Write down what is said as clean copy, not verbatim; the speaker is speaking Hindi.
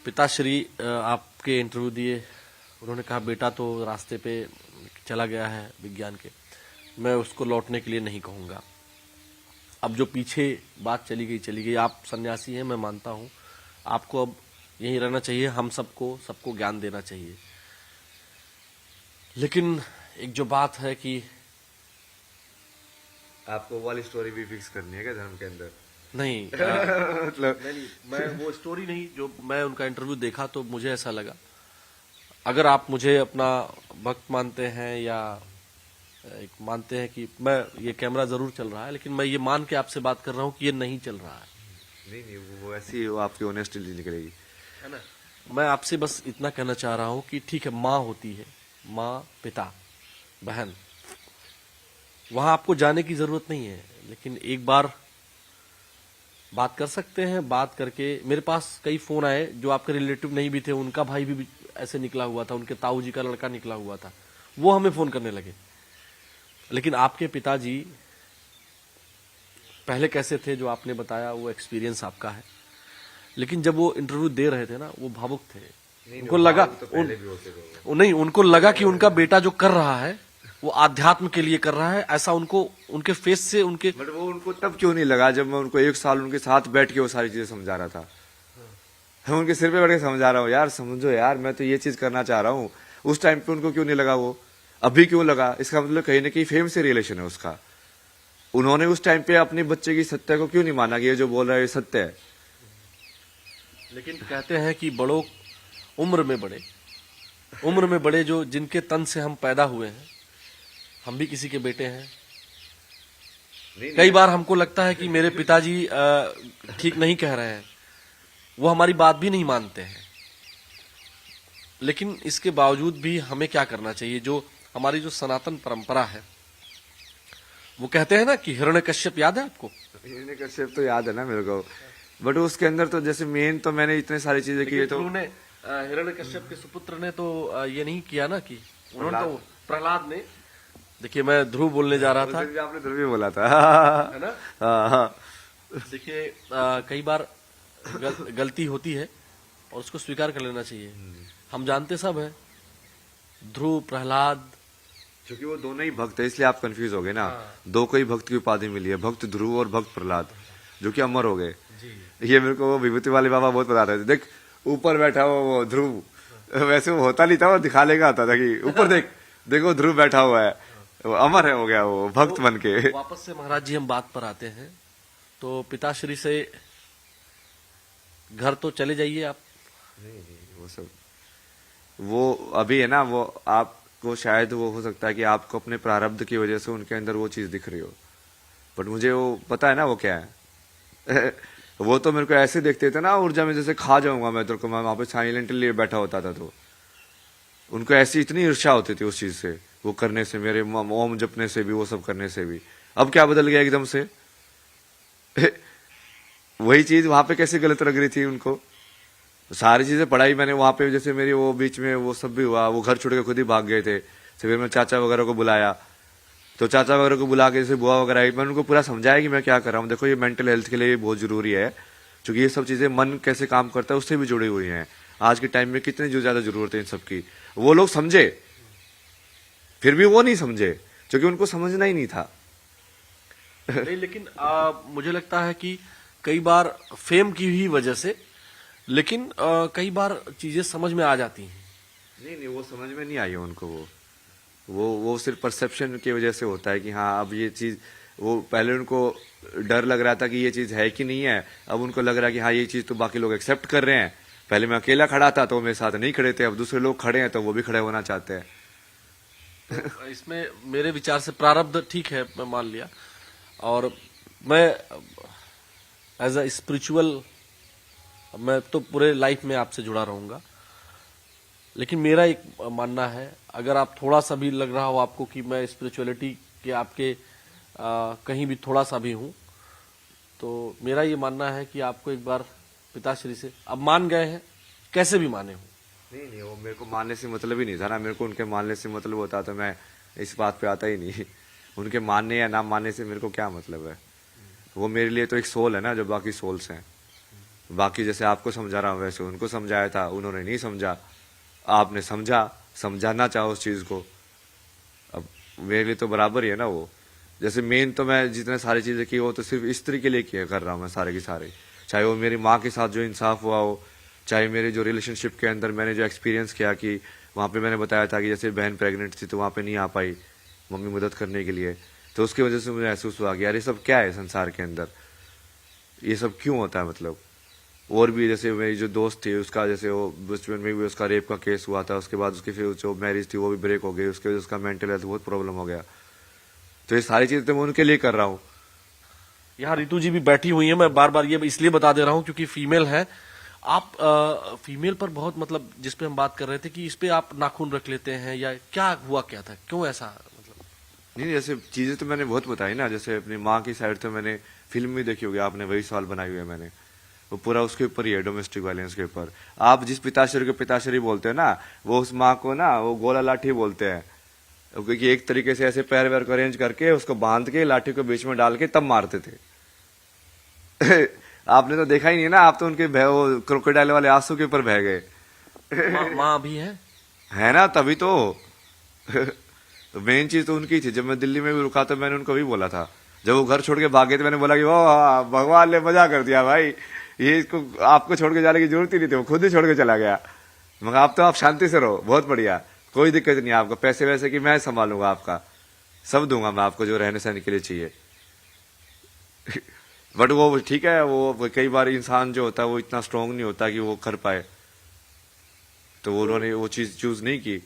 पिताश्री आपके इंटरव्यू दिए, उन्होंने कहा बेटा तो रास्ते पे चला गया है विज्ञान के, मैं उसको लौटने के लिए नहीं कहूँगा। अब जो पीछे बात चली गई, आप सन्यासी हैं, मैं मानता हूँ, आपको अब यहीं रहना चाहिए, हम सबको ज्ञान देना चाहिए। लेकिन एक जो बात है कि आपको वाली स्टोरी भी फिक्स करनी है क्या धर्म के अंदर? नहीं मतलब नहीं, मैं वो स्टोरी नहीं, जो मैं उनका इंटरव्यू देखा तो मुझे ऐसा लगा, अगर आप मुझे अपना भक्त मानते हैं या एक मानते हैं कि मैं, ये कैमरा जरूर चल रहा है लेकिन मैं ये मान के आपसे बात कर रहा हूँ कि ये नहीं चल रहा है, नहीं वो ऐसी वो आपकी ऑनेस्टी निकलेगी, है ना। मैं आपसे बस इतना कहना चाह रहा हूँ कि ठीक है, माँ होती है, माँ, पिता, बहन, वहां आपको जाने की जरूरत नहीं है, लेकिन एक बार बात कर सकते हैं। बात करके मेरे पास कई फोन आए जो आपके रिलेटिव नहीं भी थे, उनका भाई भी ऐसे निकला हुआ था, उनके ताऊ जी का लड़का निकला हुआ था, वो हमें फोन करने लगे। लेकिन आपके पिताजी पहले कैसे थे जो आपने बताया, वो एक्सपीरियंस आपका है, लेकिन जब वो इंटरव्यू दे रहे थे ना, वो भावुक थे। उनको लगा नहीं, उनको लगा कि उनका बेटा जो कर रहा है वो आध्यात्म के लिए कर रहा है, ऐसा उनको उनके फेस से उनके। बट वो उनको तब क्यों नहीं लगा जब मैं उनको 1 साल उनके साथ बैठ के वो सारी चीजें समझा रहा था। मैं उनके सिर पे बैठ के समझा रहा हूँ, यार समझो यार, मैं तो ये चीज करना चाह रहा हूँ। उस टाइम पे उनको क्यों नहीं लगा, वो अभी क्यों लगा? इसका मतलब कहीं ना कहीं फेम से रिलेशन है उसका। उन्होंने उस टाइम पे अपने बच्चे की सत्य को क्यों नहीं माना कि ये जो बोल रहा है ये सत्य है? लेकिन कहते हैं कि बड़ों उम्र में बड़े जो जिनके तन से हम पैदा हुए हैं, हम भी किसी के बेटे हैं। कई बार हमको लगता है कि मेरे पिताजी ठीक नहीं कह रहे हैं, वो हमारी बात भी नहीं मानते हैं, लेकिन इसके बावजूद भी हमें क्या करना चाहिए? जो हमारी जो सनातन परंपरा है, वो कहते हैं ना कि हिरण्यकश्यप, याद है आपको? हिरण्यकश्यप तो याद है ना मेरे को, बट उसके अंदर तो जैसे मेन तो मैंने इतने सारी चीजें की, तो उन्होंने हिरण्यकश्यप के सुपुत्र ने तो ये नहीं किया ना कि उन्होंने तो, प्रहलाद ने, देखिए मैं ध्रुव बोलने जा रहा था, आपने ध्रुव भी बोला था है ना। हाँ। देखिए कई बार गलती होती है और उसको स्वीकार कर लेना चाहिए। हम जानते सब है, ध्रुव, प्रहलाद, क्योंकि वो दोनों ही भक्त है, इसलिए आप कंफ्यूज हो गए ना। दो को ही भक्त की उपाधि मिली है, भक्त ध्रुव और भक्त प्रहलाद, जो कि अमर हो गए। ये मेरे को वो विभूति वाले बाबा बहुत बता रहे थे, देख ऊपर बैठा हुआ वो ध्रुव, वैसे वो होता नहीं था, वो दिखाने का आता था कि ऊपर देख, देखो ध्रुव बैठा हुआ है, वो अमर है, हो गया वो भक्त बन के। वापस से महाराज जी हम बात पर आते हैं, तो पिताश्री से घर तो चले जाइए आप। नहीं वो सब वो अभी है ना, वो आपको शायद वो हो सकता है कि आपको अपने प्रारब्ध की वजह से उनके अंदर वो चीज दिख रही हो, बट मुझे वो पता है ना वो क्या है। वो तो मेरे को ऐसे देखते थे ना, ऊर्जा में जैसे खा जाऊंगा मैं, तो मैं वहां पे साइलेंटली बैठा होता था, तो उनको ऐसी इतनी ईर्ष्या होती थी उस चीज से, वो करने से, मेरे ओम जपने से भी, वो सब करने से भी। अब क्या बदल गया एकदम से? वही चीज वहां पे कैसे गलत लग रही थी उनको? सारी चीजें पढ़ाई मैंने वहां पे, जैसे मेरी वो बीच में वो सब भी हुआ, वो घर छोड़ के खुद ही भाग गए थे, फिर मैं चाचा वगैरह को बुलाया, तो चाचा वगैरह को बुला के जैसे बुआ वगैरह आई, मैंने उनको पूरा समझाया कि मैं क्या कर रहा हूँ, देखो ये मेंटल हेल्थ के लिए बहुत जरूरी है, क्योंकि ये सब चीजें मन कैसे काम करता है उससे भी जुड़ी हुई हैं। आज के टाइम में कितनी जो ज्यादा जरूरत है इन सब की, वो लोग समझे, फिर भी वो नहीं समझे, क्योंकि उनको समझना ही नहीं था। नहीं, लेकिन मुझे लगता है कि कई बार फेम की ही वजह से, लेकिन कई बार चीजें समझ में आ जाती हैं। नहीं वो समझ में नहीं आई है उनको, वो सिर्फ परसेप्शन की वजह से होता है कि हाँ अब ये चीज, वो पहले उनको डर लग रहा था कि ये चीज है कि नहीं है, अब उनको लग रहा है कि हाँ ये चीज तो बाकी लोग एक्सेप्ट कर रहे हैं। पहले मैं अकेला खड़ा था तो मेरे साथ नहीं खड़े थे, अब दूसरे लोग खड़े हैं तो वो भी खड़े होना चाहते हैं। तो इसमें मेरे विचार से प्रारब्ध ठीक है, मैं मान लिया, और मैं एज अ स्पिरिचुअल, मैं तो पूरे लाइफ में आपसे जुड़ा रहूंगा, लेकिन मेरा एक मानना है, अगर आप थोड़ा सा भी लग रहा हो आपको कि मैं स्पिरिचुअलिटी के आपके कहीं भी थोड़ा सा भी हूं, तो मेरा ये मानना है कि आपको एक बार पिताश्री से, अब मान गए हैं, कैसे भी माने हो। नहीं वो मेरे को मानने से मतलब ही नहीं था ना, मेरे को उनके मानने से मतलब होता तो मैं इस बात पे आता ही नहीं। उनके मानने या ना मानने से मेरे को क्या मतलब है? वो मेरे लिए तो एक सोल है ना, जो बाकी सोल्स हैं। बाकी जैसे आपको समझा रहा हूँ वैसे उनको समझाया था, उन्होंने नहीं समझा, आपने समझा, समझाना चाहो उस चीज को। अब मेरे लिए तो बराबर ही है ना वो। जैसे मेन तो मैं जितने सारी चीजें की वो तो सिर्फ स्त्री के लिए किया कर रहा हूँ मैं सारे की सारे, चाहे वो मेरी माँ के साथ जो इंसाफ हुआ हो, चाहे मेरे जो रिलेशनशिप के अंदर मैंने जो एक्सपीरियंस किया कि वहाँ पे मैंने बताया था कि जैसे बहन प्रेग्नेंट थी तो वहाँ पे नहीं आ पाई मम्मी मदद करने के लिए, तो उसकी वजह से मुझे महसूस हुआ कि यार ये सब क्या है संसार के अंदर, ये सब क्यों होता है मतलब। और भी जैसे मेरी जो दोस्त थी उसका जैसे वो बचपन में भी उसका रेप का केस हुआ था, उसके बाद उसकी फिर जो मैरिज थी वो भी ब्रेक हो गई, उसके वजह से उसका मेंटल हेल्थ बहुत प्रॉब्लम हो गया। तो ये सारी चीजें तो मैं उनके लिए कर रहा हूँ। यहाँ रितु जी भी बैठी हुई है, मैं बार बार ये इसलिए बता दे रहा हूँ क्योंकि फीमेल है। आप फीमेल पर बहुत मतलब जिस पे हम बात कर रहे थे कि इस पे आप नाखून रख लेते हैं या क्या हुआ, क्या था, क्यों ऐसा मतलब? नहीं जैसे चीजें तो मैंने बहुत बताई ना, जैसे अपनी माँ की साइड तो मैंने फिल्म भी देखी होगी आपने, वही सवाल बनाई हुई है मैंने, वो पूरा उसके ऊपर ही है, डोमेस्टिक वायलेंस के ऊपर। आप जिस पिताश्री को पिताश्री बोलते हैं ना, वो उस माँ को ना वो गोला लाठी बोलते हैं, क्योंकि एक तरीके से ऐसे पैर वैर को अरेंज करके उसको बांध के लाठी को बीच में डाल के तब मारते थे। आपने तो देखा ही नहीं ना, आप तो उनके वो क्रोकोडाइल वाले आंसू के ऊपर बह गए। माँ भी है ना, तभी तो। तो मेन चीज तो उनकी थी। जब मैं दिल्ली में भी रुका तो मैंने उनको भी बोला था, जब वो घर छोड़ के भागे तो मैंने बोला कि वो भगवान ने मजा कर दिया भाई, ये इसको आपको छोड़ के जाने की जरूरत ही नहीं थी, वो खुद ही छोड़ के चला गया। मगर आप तो आप शांति से रहो, बहुत बढ़िया, कोई दिक्कत नहीं, आपको पैसे वैसे की मैं संभालूंगा, आपका सब दूंगा मैं आपको जो रहने सहने के लिए चाहिए। बट वो ठीक है, वो कई बार इंसान जो होता है वो इतना स्ट्रांग नहीं होता कि वो कर पाए, तो उन्होंने वो चीज चूज नहीं की।